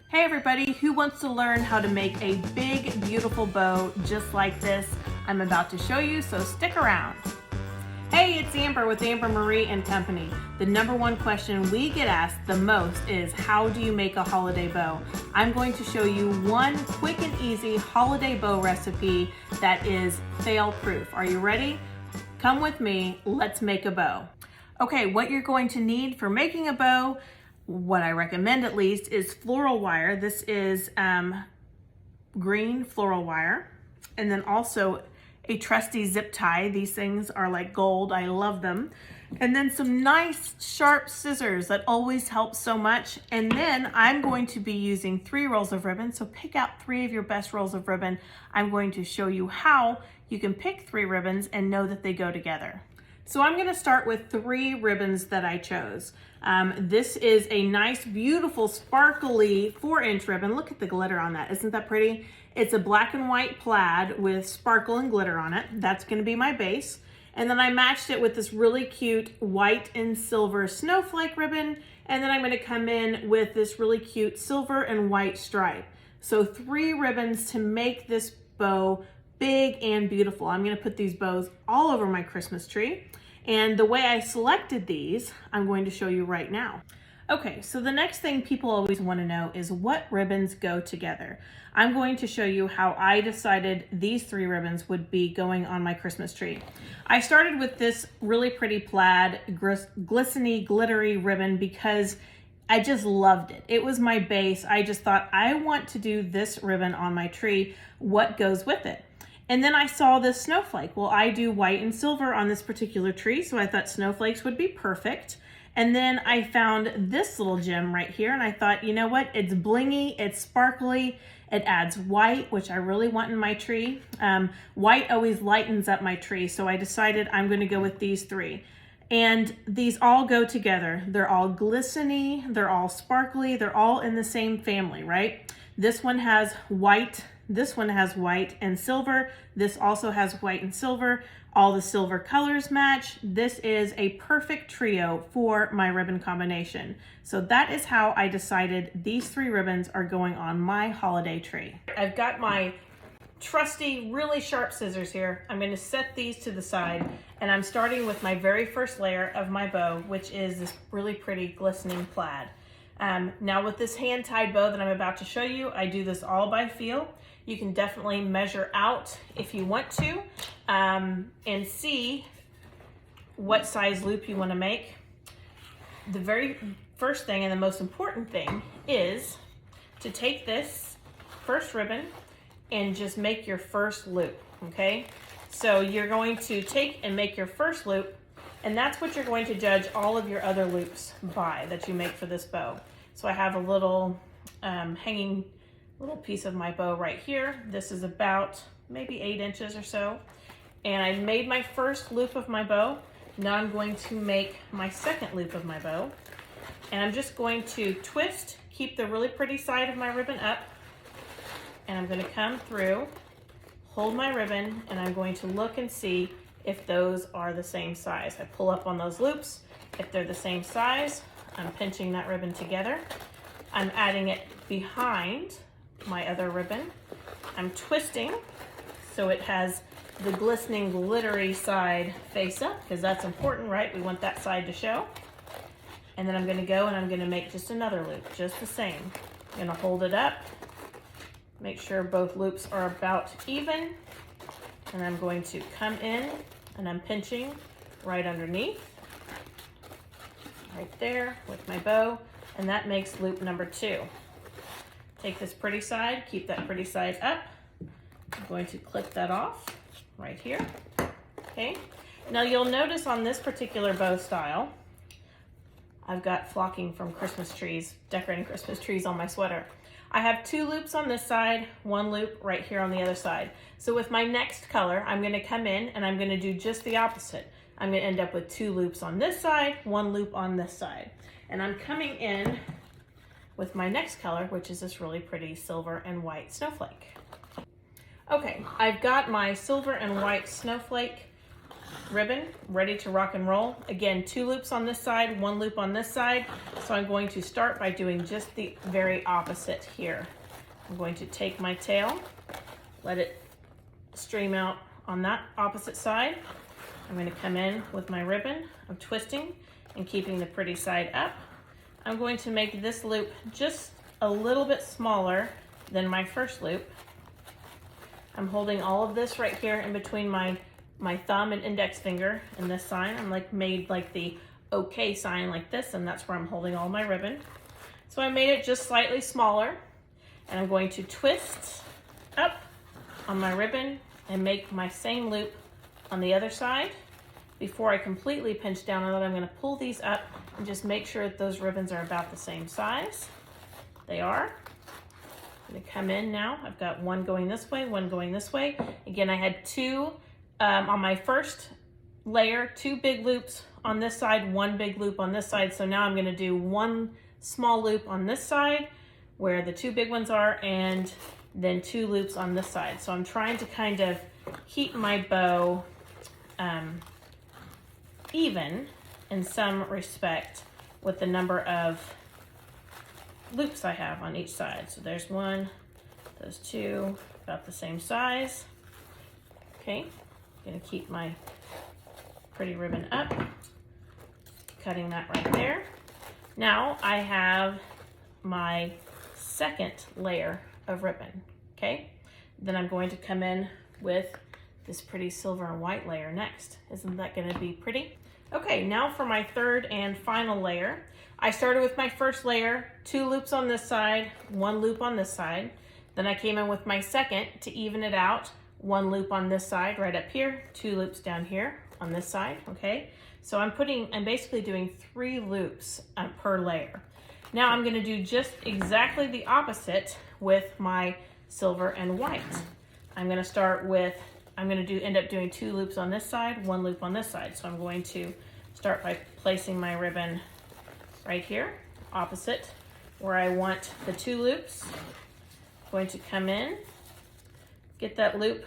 Hey everybody, who wants to learn how to make a big, beautiful bow just like this? I'm about to show you, so stick around. Hey, it's Amber with Amber Marie and Company. The number one question we get asked the most is, how do you make a holiday bow? I'm going to show you one quick and easy holiday bow recipe that is fail-proof. Are you ready? Come with me, let's make a bow. Okay, what you're going to need for making a bow, what I recommend at least, is floral wire. This is green floral wire. And then also a trusty zip tie. These things are like gold, I love them. And then some nice sharp scissors that always help so much. And then I'm going to be using 3 rolls of ribbon. So pick out 3 of your best rolls of ribbon. I'm going to show you how you can pick 3 ribbons and know that they go together. So I'm going to start with 3 ribbons that I chose. This is a nice, beautiful, sparkly 4-inch ribbon. Look at the glitter on that. Isn't that pretty? It's a black and white plaid with sparkle and glitter on it. That's going to be my base. And then I matched it with this really cute white and silver snowflake ribbon. And then I'm going to come in with this really cute silver and white stripe. So 3 ribbons to make this bow big and beautiful. I'm going to put these bows all over my Christmas tree. And the way I selected these, I'm going to show you right now. Okay, so the next thing people always want to know is what ribbons go together. I'm going to show you how I decided these 3 ribbons would be going on my Christmas tree. I started with this really pretty plaid, glistening, glittery ribbon because I just loved it. It was my base. I just thought, I want to do this ribbon on my tree. What goes with it? And then I saw this snowflake. Well, I do white and silver on this particular tree, so I thought snowflakes would be perfect. And then I found this little gem right here, and I thought, you know what? It's blingy, it's sparkly, it adds white, which I really want in my tree. White always lightens up my tree, so I decided I'm gonna go with these 3. And these all go together. They're all glistening, they're all sparkly, they're all in the same family, right? This one has white, this one has white and silver. This also has white and silver. All the silver colors match. This is a perfect trio for my ribbon combination. So that is how I decided these 3 ribbons are going on my holiday tree. I've got my trusty, really sharp scissors here. I'm going to set these to the side, and I'm starting with my very first layer of my bow, which is this really pretty glistening plaid. Now with this hand-tied bow that I'm about to show you, I do this all by feel. You can definitely measure out if you want to and see what size loop you want to make. The very first thing and the most important thing is to take this first ribbon and just make your first loop, okay? So you're going to take and make your first loop, and that's what you're going to judge all of your other loops by that you make for this bow. So I have a little hanging little piece of my bow right here. This is about maybe 8 inches or so. And I made my first loop of my bow. Now I'm going to make my second loop of my bow. And I'm just going to twist, keep the really pretty side of my ribbon up. And I'm going to come through, hold my ribbon, and I'm going to look and see if those are the same size. I pull up on those loops. If they're the same size, I'm pinching that ribbon together. I'm adding it behind my other ribbon. I'm twisting so it has the glistening, glittery side face up, because that's important, right? We want that side to show. And then I'm going to go and I'm going to make just another loop, just the same. I'm going to hold it up, make sure both loops are about even, and I'm going to come in and I'm pinching right underneath, right there with my bow, and that makes loop number 2. Take this pretty side, keep that pretty side up. I'm going to clip that off right here, okay? Now you'll notice on this particular bow style, I've got flocking from Christmas trees, decorating Christmas trees on my sweater. I have 2 loops on this side, 1 loop right here on the other side. So with my next color, I'm gonna come in and I'm gonna do just the opposite. I'm gonna end up with 2 loops on this side, 1 loop on this side. And I'm coming in with my next color, which is this really pretty silver and white snowflake. Okay, I've got my silver and white snowflake ribbon, ready to rock and roll. Again, 2 loops on this side, 1 loop on this side. So I'm going to start by doing just the very opposite here. I'm going to take my tail, let it stream out on that opposite side. I'm going to come in with my ribbon. I'm twisting and keeping the pretty side up. I'm going to make this loop just a little bit smaller than my first loop. I'm holding all of this right here in between my thumb and index finger in this sign. I'm made like the OK sign like this, and that's where I'm holding all my ribbon. So I made it just slightly smaller, and I'm going to twist up on my ribbon and make my same loop on the other side. Before I completely pinch down on it, I'm going to pull these up and just make sure that those ribbons are about the same size. They are. I'm going to come in now. I've got one going this way, one going this way. Again, I had 2 on my first layer, 2 big loops on this side, 1 big loop on this side. So now I'm going to do 1 small loop on this side where the 2 big ones are, and then 2 loops on this side. So I'm trying to kind of keep my bow even in some respect with the number of loops I have on each side. So there's 1, those 2, about the same size. Okay, I'm gonna keep my pretty ribbon up, cutting that right there. Now I have my second layer of ribbon, okay? Then I'm going to come in with this pretty silver and white layer next. Isn't that gonna be pretty? Okay, now for my third and final layer. I started with my first layer, 2 loops on this side, 1 loop on this side. Then I came in with my second to even it out, 1 loop on this side right up here, 2 loops down here on this side, okay? So I'm basically doing 3 loops per layer. Now I'm gonna do just exactly the opposite with my silver and white. I'm gonna end up doing 2 loops on this side, 1 loop on this side. So I'm going to start by placing my ribbon right here, opposite where I want the 2 loops. I'm going to come in, get that loop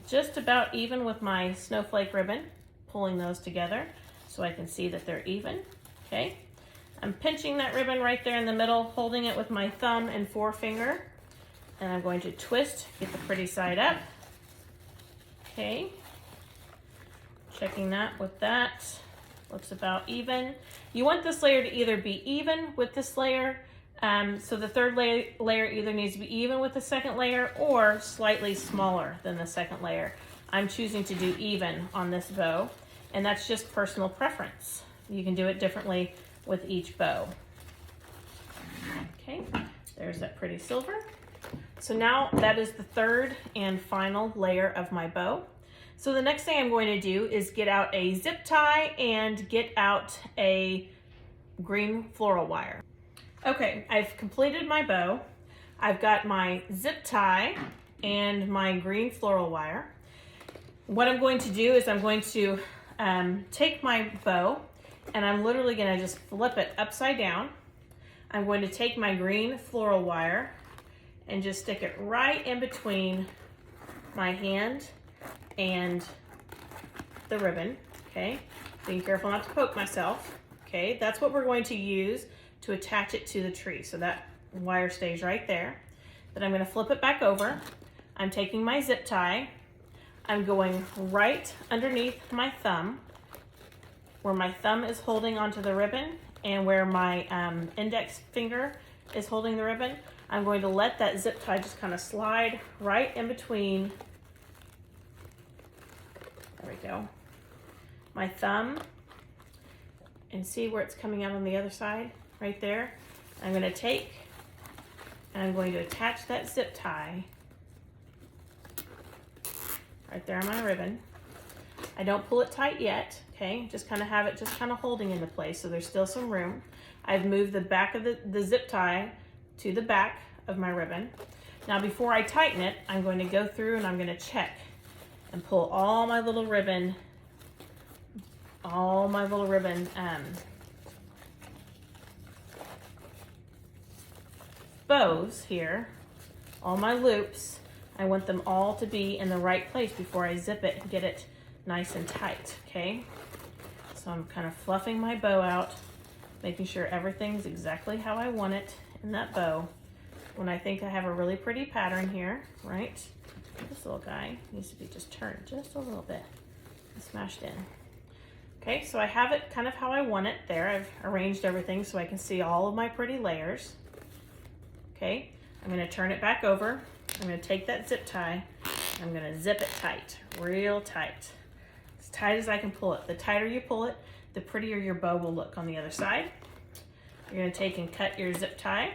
just about even with my snowflake ribbon, pulling those together so I can see that they're even, okay? I'm pinching that ribbon right there in the middle, holding it with my thumb and forefinger, and I'm going to twist, get the pretty side up. Okay, checking that with that, looks about even. You want this layer to either be even with this layer, so the third layer either needs to be even with the second layer or slightly smaller than the second layer. I'm choosing to do even on this bow, and that's just personal preference. You can do it differently with each bow. Okay, there's that pretty silver. So now that is the third and final layer of my bow. So the next thing I'm going to do is get out a zip tie and get out a green floral wire. Okay, I've completed my bow. I've got my zip tie and my green floral wire. What I'm going to do is I'm going to take my bow and I'm literally going to just flip it upside down. I'm going to take my green floral wire and just stick it right in between my hand and the ribbon, okay? Being careful not to poke myself, okay? That's what we're going to use to attach it to the tree. So that wire stays right there. Then I'm gonna flip it back over. I'm taking my zip tie. I'm going right underneath my thumb, where my thumb is holding onto the ribbon and where my index finger is holding the ribbon. I'm going to let that zip tie just kind of slide right in between, there we go, my thumb, and see where it's coming out on the other side, right there. I'm going to take and I'm going to attach that zip tie right there on my ribbon. I don't pull it tight yet, okay? Just kind of have it just kind of holding into place so there's still some room. I've moved the back of the zip tie to the back of my ribbon. Now before I tighten it, I'm going to go through and I'm going to check and pull all my little ribbon bows here, all my loops. I want them all to be in the right place before I zip it and get it nice and tight, okay? So I'm kind of fluffing my bow out, making sure everything's exactly how I want it in that bow. When I think I have a really pretty pattern here, right? This little guy needs to be just turned just a little bit and smashed in. Okay, so I have it kind of how I want it there. I've arranged everything so I can see all of my pretty layers. Okay, I'm gonna turn it back over. I'm gonna take that zip tie. I'm gonna zip it tight, real tight. As tight as I can pull it. The tighter you pull it, the prettier your bow will look on the other side. You're gonna take and cut your zip tie.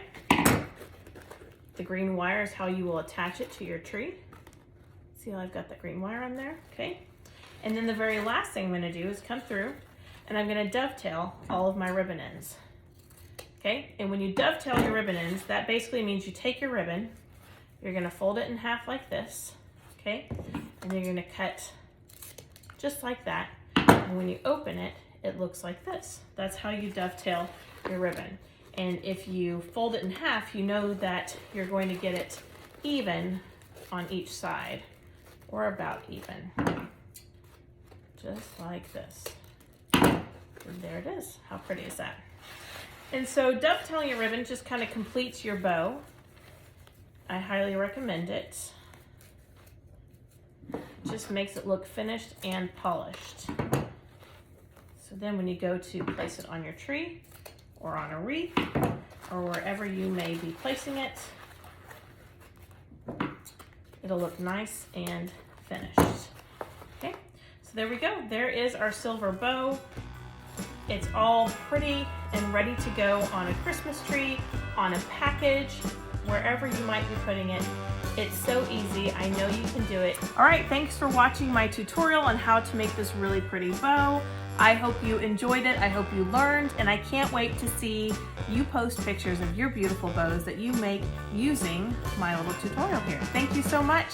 The green wire is how you will attach it to your tree. See how I've got that green wire on there, okay? And then the very last thing I'm gonna do is come through and I'm gonna dovetail all of my ribbon ends. Okay, and when you dovetail your ribbon ends, that basically means you take your ribbon, you're gonna fold it in half like this, okay? And you're gonna cut just like that. And when you open it, it looks like this. That's how you dovetail your ribbon. And if you fold it in half, you know that you're going to get it even on each side, or about even. Just like this. And there it is. How pretty is that? And so dovetailing your ribbon just kind of completes your bow. I highly recommend it. Just makes it look finished and polished. So then when you go to place it on your tree or on a wreath or wherever you may be placing it, it'll look nice and finished. Okay, so there we go. There is our silver bow. It's all pretty and ready to go on a Christmas tree, on a package, wherever you might be putting it. It's so easy. I know you can do it. All right, thanks for watching my tutorial on how to make this really pretty bow. I hope you enjoyed it. I hope you learned, and I can't wait to see you post pictures of your beautiful bows that you make using my little tutorial here. Thank you so much.